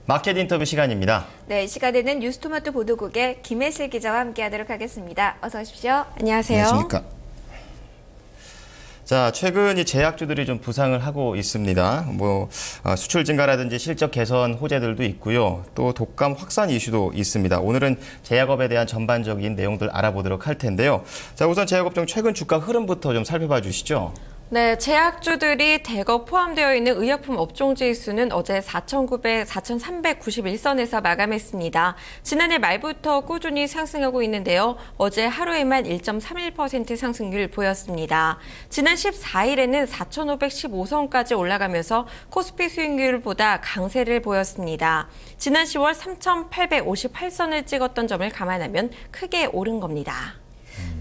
마켓 인터뷰 시간입니다. 네, 이 시간에는 뉴스토마토 보도국의 김혜실 기자와 함께하도록 하겠습니다. 어서 오십시오. 안녕하세요. 안녕하십니까. 자, 최근 이 제약주들이 좀 부상을 하고 있습니다. 수출 증가라든지 실적 개선 호재들도 있고요. 또 독감 확산 이슈도 있습니다. 오늘은 제약업에 대한 전반적인 내용들 알아보도록 할 텐데요. 자, 우선 제약업종 최근 주가 흐름부터 좀 살펴봐 주시죠. 네, 제약주들이 대거 포함되어 있는 의약품 업종 지수는 어제 4,391선에서 마감했습니다. 지난해 말부터 꾸준히 상승하고 있는데요. 어제 하루에만 1.31% 상승률 보였습니다. 지난 14일에는 4,515선까지 올라가면서 코스피 수익률보다 강세를 보였습니다. 지난 10월 3,858선을 찍었던 점을 감안하면 크게 오른 겁니다.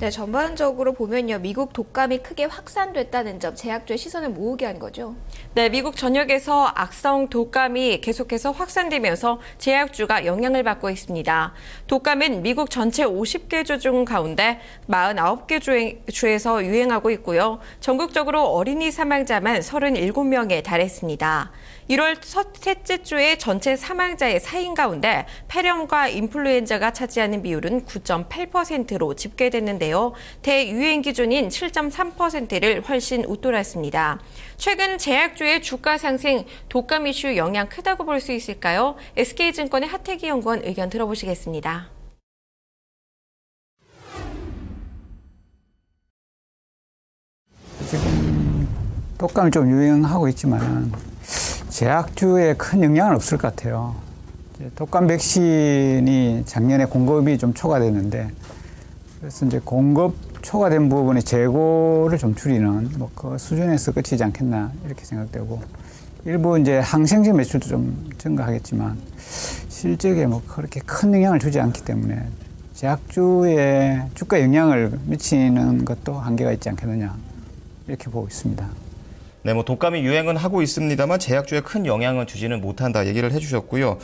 네, 전반적으로 보면요. 미국 독감이 크게 확산됐다는 점, 제약주의 시선을 모으게 한 거죠. 네, 미국 전역에서 악성 독감이 계속해서 확산되면서 제약주가 영향을 받고 있습니다. 독감은 미국 전체 50개 주 중 가운데 49개 주에서 유행하고 있고요. 전국적으로 어린이 사망자만 37명에 달했습니다. 1월 셋째 주의 전체 사망자의 4인 가운데 폐렴과 인플루엔자가 차지하는 비율은 9.8%로 집계됐는데요. 대유행 기준인 7.3%를 훨씬 웃돌았습니다. 최근 제약주의 주가 상승, 독감 이슈 영향 크다고 볼 수 있을까요? SK증권의 하태기 연구원 의견 들어보시겠습니다. 지금 독감이 좀 유행하고 있지만 제약주에 큰 영향은 없을 것 같아요. 독감 백신이 작년에 공급이 좀 초과됐는데, 그래서 이제 공급 초과된 부분의 재고를 좀 줄이는 그 수준에서 끝이지 않겠나 이렇게 생각되고, 일부 이제 항생제 매출도 좀 증가하겠지만 실적에 그렇게 큰 영향을 주지 않기 때문에 제약주에 주가 영향을 미치는 것도 한계가 있지 않겠느냐 이렇게 보고 있습니다. 네, 독감이 유행은 하고 있습니다만 제약주에 큰 영향은 주지는 못한다 얘기를 해주셨고요.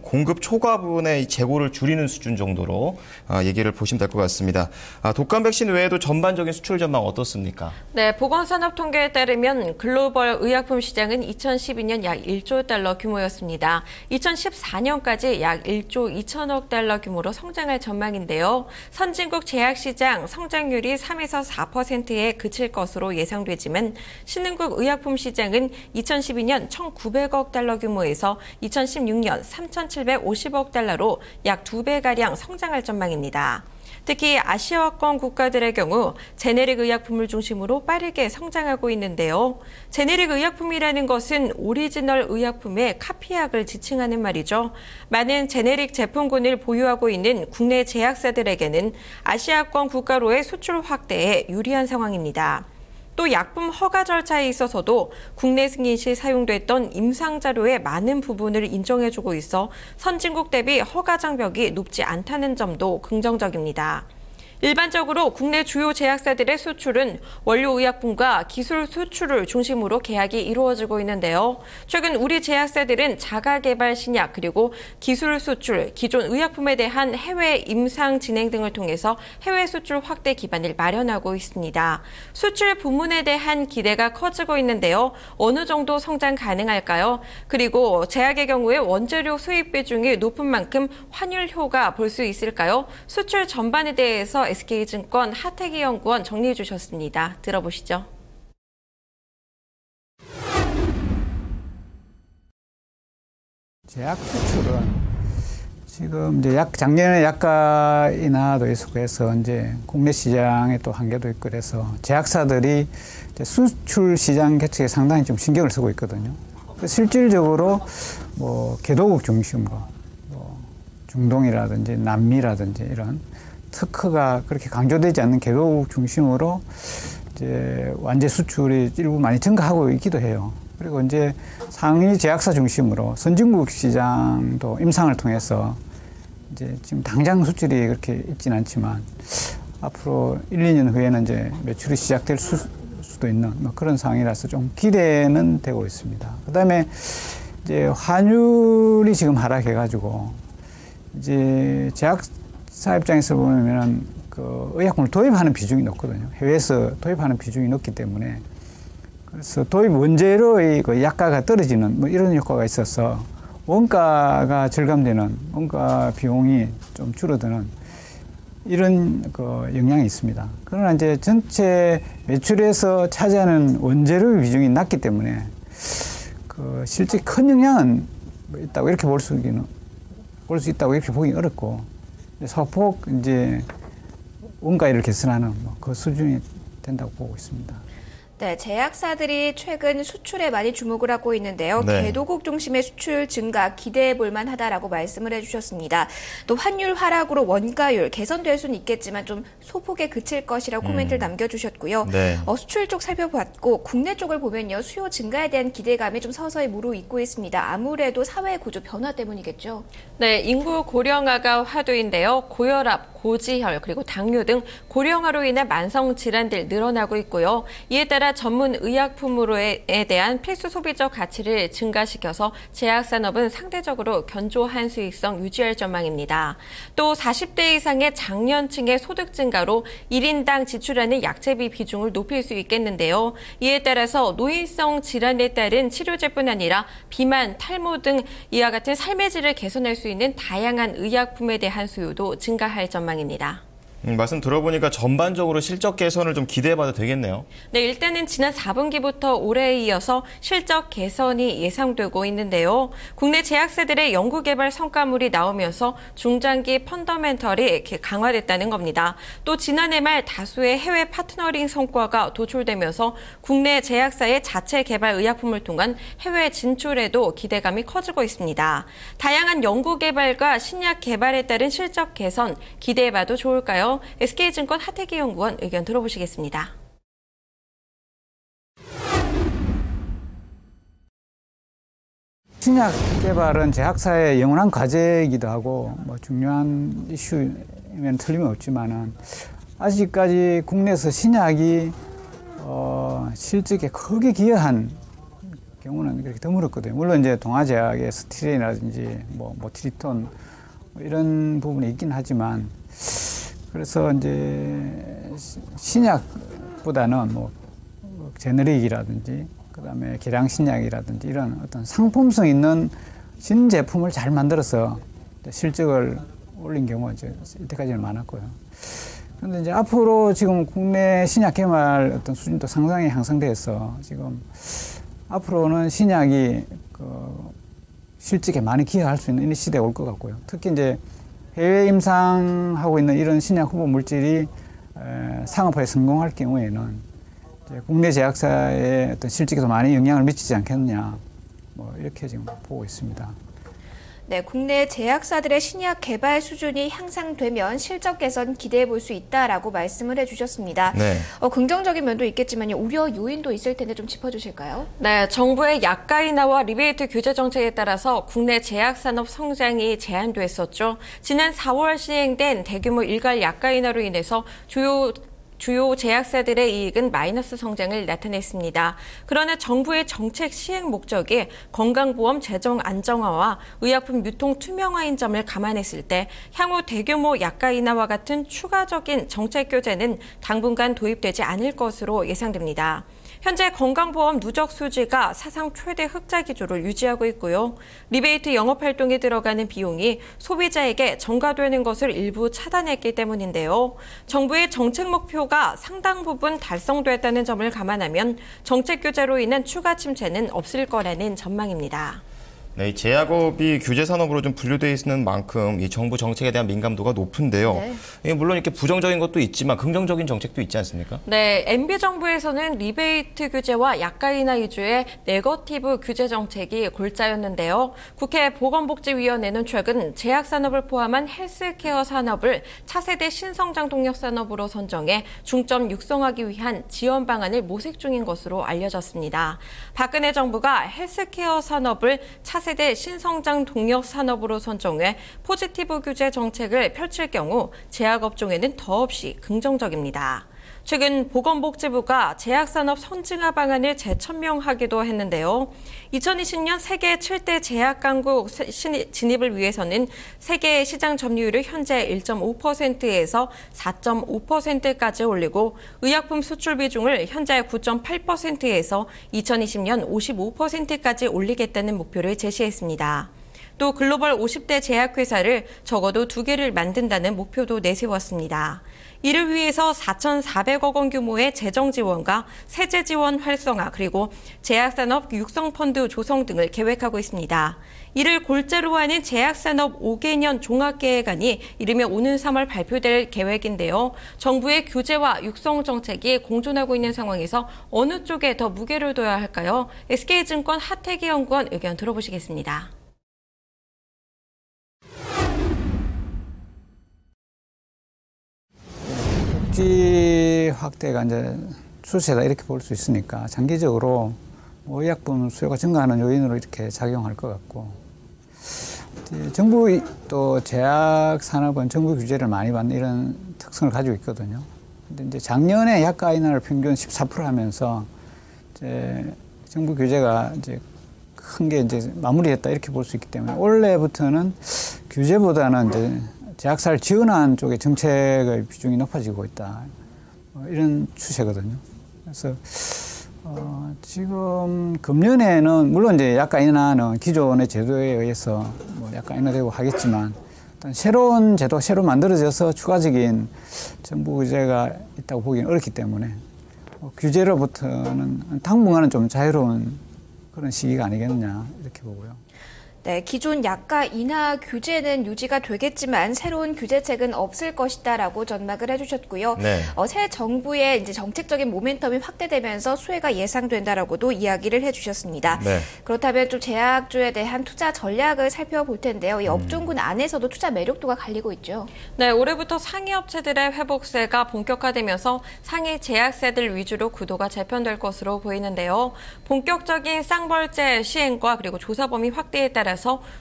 공급 초과분의 재고를 줄이는 수준 정도로 얘기를 보시면 될 것 같습니다. 독감 백신 외에도 전반적인 수출 전망 어떻습니까? 네, 보건산업 통계에 따르면 글로벌 의약품 시장은 2012년 약 1조 달러 규모였습니다. 2014년까지 약 1조 2천억 달러 규모로 성장할 전망인데요. 선진국 제약 시장 성장률이 3에서 4%에 그칠 것으로 예상되지만 신흥국 의약품 시장은 2012년 1,900억 달러 규모에서 2016년 3,750억 달러로 약 2배가량 성장할 전망입니다. 특히 아시아권 국가들의 경우 제네릭 의약품을 중심으로 빠르게 성장하고 있는데요. 제네릭 의약품이라는 것은 오리지널 의약품의 카피약을 지칭하는 말이죠. 많은 제네릭 제품군을 보유하고 있는 국내 제약사들에게는 아시아권 국가로의 수출 확대에 유리한 상황입니다. 또 약품 허가 절차에 있어서도 국내 승인 시 사용됐던 임상자료의 많은 부분을 인정해주고 있어 선진국 대비 허가 장벽이 높지 않다는 점도 긍정적입니다. 일반적으로 국내 주요 제약사들의 수출은 원료 의약품과 기술 수출을 중심으로 계약이 이루어지고 있는데요. 최근 우리 제약사들은 자가 개발 신약 그리고 기술 수출, 기존 의약품에 대한 해외 임상 진행 등을 통해서 해외 수출 확대 기반을 마련하고 있습니다. 수출 부문에 대한 기대가 커지고 있는데요. 어느 정도 성장 가능할까요? 그리고 제약의 경우에 원재료 수입 비중이 높은 만큼 환율 효과 볼 수 있을까요? 수출 전반에 대해서 SK증권 하태기 연구원 정리해 주셨습니다. 들어보시죠. 제약 수출은 지금 이제 작년에 약가 인하도 있었고 이제 국내 시장에 또 한계도 있고 그래서 제약사들이 이제 수출 시장 개척에 상당히 좀 신경을 쓰고 있거든요. 실질적으로 개도국 중심으로 중동이라든지 남미라든지 이런 특허가 그렇게 강조되지 않는 개도국 중심으로 이제 완제 수출이 일부 많이 증가하고 있기도 해요. 그리고 이제 상위 제약사 중심으로 선진국 시장도 임상을 통해서 이제 지금 당장 수출이 그렇게 있지는 않지만 앞으로 1, 2년 후에는 이제 매출이 시작될 수도 있는 그런 상황이라서 좀 기대는 되고 있습니다. 그다음에 이제 환율이 지금 하락해가지고 이제 제약사 입장에서 보면은 그 의약품을 도입하는 비중이 높거든요. 해외에서 도입하는 비중이 높기 때문에 그래서 도입 원재료의 그 약가가 떨어지는 이런 효과가 있어서 원가가 절감되는, 원가 비용이 좀 줄어드는 이런 그 영향이 있습니다. 그러나 이제 전체 매출에서 차지하는 원재료 비중이 낮기 때문에 그 실제 큰 영향은 있다고 이렇게 볼 수 있다고 이렇게 보기 어렵고, 소폭 이제 원가율을 개선하는 그 수준이 된다고 보고 있습니다. 네, 제약사들이 최근 수출에 많이 주목을 하고 있는데요. 네. 개도국 중심의 수출 증가 기대해 볼 만하다라고 말씀을 해주셨습니다. 또 환율 하락으로 원가율 개선될 수는 있겠지만 좀 소폭에 그칠 것이라고 코멘트를 남겨주셨고요. 네. 수출 쪽 살펴봤고 국내 쪽을 보면요. 수요 증가에 대한 기대감이 좀 서서히 무르익고 있습니다. 아무래도 사회 구조 변화 때문이겠죠. 네, 인구 고령화가 화두인데요. 고혈압, 고지혈, 그리고 당뇨 등 고령화로 인한 만성 질환들 늘어나고 있고요. 이에 따라 전문 의약품으로에 대한 필수 소비적 가치를 증가시켜서 제약산업은 상대적으로 견조한 수익성 유지할 전망입니다. 또 40대 이상의 장년층의 소득 증가로 1인당 지출하는 약제비 비중을 높일 수 있겠는데요. 이에 따라서 노인성 질환에 따른 치료제뿐 아니라 비만, 탈모 등 이와 같은 삶의 질을 개선할 수 있는 다양한 의약품에 대한 수요도 증가할 전망입니다. 말씀 들어보니까 전반적으로 실적 개선을 좀 기대해봐도 되겠네요. 네, 일단은 지난 4분기부터 올해에 이어서 실적 개선이 예상되고 있는데요. 국내 제약사들의 연구개발 성과물이 나오면서 중장기 펀더멘털이 강화됐다는 겁니다. 또 지난해 말 다수의 해외 파트너링 성과가 도출되면서 국내 제약사의 자체 개발 의약품을 통한 해외 진출에도 기대감이 커지고 있습니다. 다양한 연구개발과 신약 개발에 따른 실적 개선 기대해봐도 좋을까요? SK증권 하태기 연구원 의견 들어보시겠습니다. 신약 개발은 제약사의 영원한 과제이기도 하고 중요한 이슈면 틀림없지만은 아직까지 국내에서 신약이 실적에 크게 기여한 경우는 그렇게 드물었거든요. 물론 이제 동아제약의 스티레인이라든지 모트리톤 이런 부분이 있긴 하지만, 그래서 이제 신약보다는 제너릭이라든지 그다음에 계량 신약이라든지 이런 어떤 상품성 있는 신제품을 잘 만들어서 실적을 올린 경우가 이때까지는 많았고요. 그런데 이제 앞으로 지금 국내 신약 개발 어떤 수준도 상당히 향상돼서 지금 앞으로는 신약이 실적에 많이 기여할 수 있는 이런 시대가 올 것 같고요. 특히 이제 해외 임상하고 있는 이런 신약 후보 물질이 상업화에 성공할 경우에는 이제 국내 제약사의 어떤 실적에도 많이 영향을 미치지 않겠느냐, 이렇게 지금 보고 있습니다. 네, 국내 제약사들의 신약 개발 수준이 향상되면 실적 개선 기대해 볼 수 있다라고 말씀을 해주셨습니다. 네. 긍정적인 면도 있겠지만요, 우려 요인도 있을 텐데 좀 짚어주실까요? 네, 정부의 약가 인하와 리베이트 규제 정책에 따라서 국내 제약산업 성장이 제한됐었죠. 지난 4월 시행된 대규모 일괄 약가 인하로 인해서 주요 제약사들의 이익은 마이너스 성장을 나타냈습니다. 그러나 정부의 정책 시행 목적이 건강보험 재정 안정화와 의약품 유통 투명화인 점을 감안했을 때 향후 대규모 약가 인하와 같은 추가적인 정책 교재는 당분간 도입되지 않을 것으로 예상됩니다. 현재 건강보험 누적 수지가 사상 최대 흑자 기조를 유지하고 있고요. 리베이트 영업활동에 들어가는 비용이 소비자에게 전가되는 것을 일부 차단했기 때문인데요. 정부의 정책 목표가 상당 부분 달성됐다는 점을 감안하면 정책 규제로 인한 추가 침체는 없을 거라는 전망입니다. 네, 이 제약업이 규제 산업으로 좀 분류되어 있는 만큼 이 정부 정책에 대한 민감도가 높은데요. 네. 물론 이렇게 부정적인 것도 있지만 긍정적인 정책도 있지 않습니까? 네, MB 정부에서는 리베이트 규제와 약가 인하 위주의 네거티브 규제 정책이 골자였는데요. 국회 보건복지위원회는 최근 제약산업을 포함한 헬스케어 산업을 차세대 신성장 동력 산업으로 선정해 중점 육성하기 위한 지원 방안을 모색 중인 것으로 알려졌습니다. 박근혜 정부가 헬스케어 산업을 차세대 신성장 동력 산업으로 선정해 포지티브 규제 정책을 펼칠 경우 제약업종에는 더없이 긍정적입니다. 최근 보건복지부가 제약산업 선진화 방안을 재천명하기도 했는데요. 2020년 세계 7대 제약 강국 진입을 위해서는 세계 시장 점유율을 현재 1.5%에서 4.5%까지 올리고 의약품 수출 비중을 현재 9.8%에서 2020년 55%까지 올리겠다는 목표를 제시했습니다. 또 글로벌 50대 제약회사를 적어도 2개를 만든다는 목표도 내세웠습니다. 이를 위해서 4,400억 원 규모의 재정 지원과 세제 지원 활성화 그리고 제약산업 육성펀드 조성 등을 계획하고 있습니다. 이를 골자로 하는 제약산업 5개년 종합계획안이 이르면 오는 3월 발표될 계획인데요. 정부의 규제와 육성 정책이 공존하고 있는 상황에서 어느 쪽에 더 무게를 둬야 할까요? SK증권 하태기 연구원 의견 들어보시겠습니다. 복지 확대가 이제 추세다 이렇게 볼 수 있으니까 장기적으로 의약품 수요가 증가하는 요인으로 이렇게 작용할 것 같고, 정부 또 제약 산업은 정부 규제를 많이 받는 이런 특성을 가지고 있거든요. 근데 이제 작년에 약가 인하를 평균 14% 하면서 이제 정부 규제가 이제 큰 게 이제 마무리됐다 이렇게 볼 수 있기 때문에 올해부터는 규제보다는 이제 제약사를 지원하는 쪽의 정책의 비중이 높아지고 있다. 이런 추세거든요. 그래서 지금 금년에는 물론 이제 약가 인하는 기존의 제도에 의해서 뭐 약가 인하되고 하겠지만 일단 새로운 제도 새로 만들어져서 추가적인 정부 규제가 있다고 보기는 어렵기 때문에 규제로부터는 당분간은 좀 자유로운 그런 시기가 아니겠느냐 이렇게 보고요. 네, 기존 약가 인하 규제는 유지가 되겠지만 새로운 규제책은 없을 것이다라고 전망을 해주셨고요. 네. 새 정부의 이제 정책적인 모멘텀이 확대되면서 수혜가 예상된다라고도 이야기를 해주셨습니다. 네. 그렇다면 좀 제약주에 대한 투자 전략을 살펴볼 텐데요. 이 업종군 안에서도 투자 매력도가 갈리고 있죠. 네, 올해부터 상위 업체들의 회복세가 본격화되면서 상위 제약사들 위주로 구도가 재편될 것으로 보이는데요. 본격적인 쌍벌제 시행과 그리고 조사 범위 확대에 따라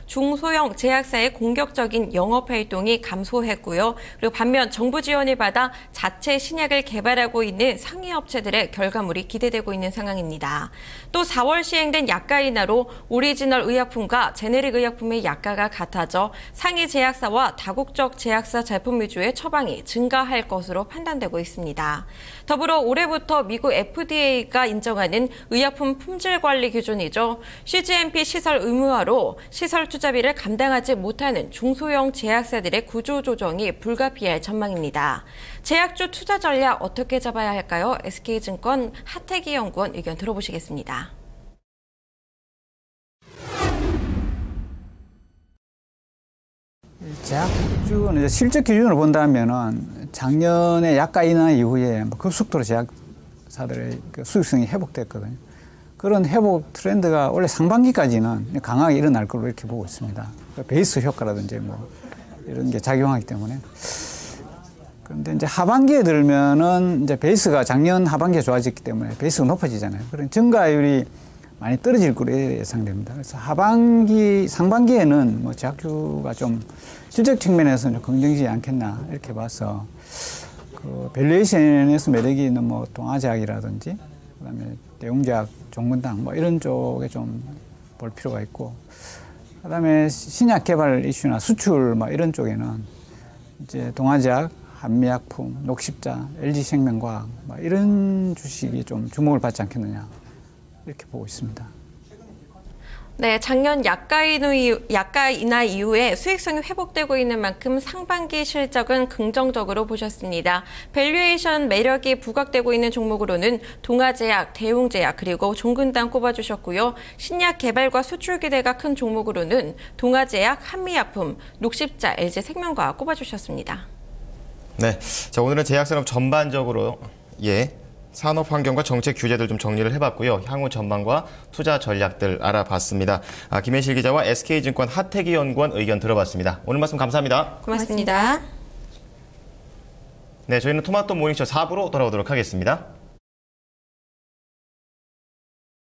중소형 제약사의 공격적인 영업활동이 감소했고요. 그리고 반면 정부 지원을 받아 자체 신약을 개발하고 있는 상위 업체들의 결과물이 기대되고 있는 상황입니다. 또 4월 시행된 약가 인하로 오리지널 의약품과 제네릭 의약품의 약가가 같아져 상위 제약사와 다국적 제약사 제품 위주의 처방이 증가할 것으로 판단되고 있습니다. 더불어 올해부터 미국 FDA가 인정하는 의약품 품질 관리 기준이죠. CGMP 시설 의무화로 시설 투자비를 감당하지 못하는 중소형 제약사들의 구조 조정이 불가피할 전망입니다. 제약주 투자 전략 어떻게 잡아야 할까요? SK증권 하태기 연구원 의견 들어보시겠습니다. 제약주는 이제 실적 기준으로 본다면은 작년에 약가 인하 이후에 급속도로 제약사들의 수익성이 회복됐거든요. 그런 회복 트렌드가 원래 상반기까지는 강하게 일어날 걸로 이렇게 보고 있습니다. 베이스 효과라든지 뭐 이런 게 작용하기 때문에. 그런데 이제 하반기에 들면은 이제 베이스가 작년 하반기에 좋아졌기 때문에 베이스가 높아지잖아요. 그런 증가율이 많이 떨어질 걸로 예상됩니다. 그래서 상반기에는 뭐 제약주가 좀 실적 측면에서는 좀 긍정지지 않겠나 이렇게 봐서 그 밸류에이션에서 매력이 있는 뭐 동아제약이라든지 그다음에 대웅제약, 종근당 뭐 이런 쪽에 좀 볼 필요가 있고, 그다음에 신약 개발 이슈나 수출 뭐 이런 쪽에는 이제 동아제약, 한미약품, 녹십자, LG생명과학 뭐 이런 주식이 좀 주목을 받지 않겠느냐 이렇게 보고 있습니다. 네, 작년 약가 인하 이후에 수익성이 회복되고 있는 만큼 상반기 실적은 긍정적으로 보셨습니다. 밸류에이션 매력이 부각되고 있는 종목으로는 동아제약, 대웅제약 그리고 종근당 꼽아주셨고요. 신약 개발과 수출 기대가 큰 종목으로는 동아제약, 한미약품, 녹십자, LG생명과학 꼽아주셨습니다. 네, 자 오늘은 제약산업 전반적으로 산업 환경과 정책 규제들 좀 정리를 해봤고요. 향후 전망과 투자 전략들 알아봤습니다. 김혜실 기자와 SK증권 하태기 연구원 의견 들어봤습니다. 오늘 말씀 감사합니다. 고맙습니다. 네, 저희는 토마토 모닝쇼 4부로 돌아오도록 하겠습니다.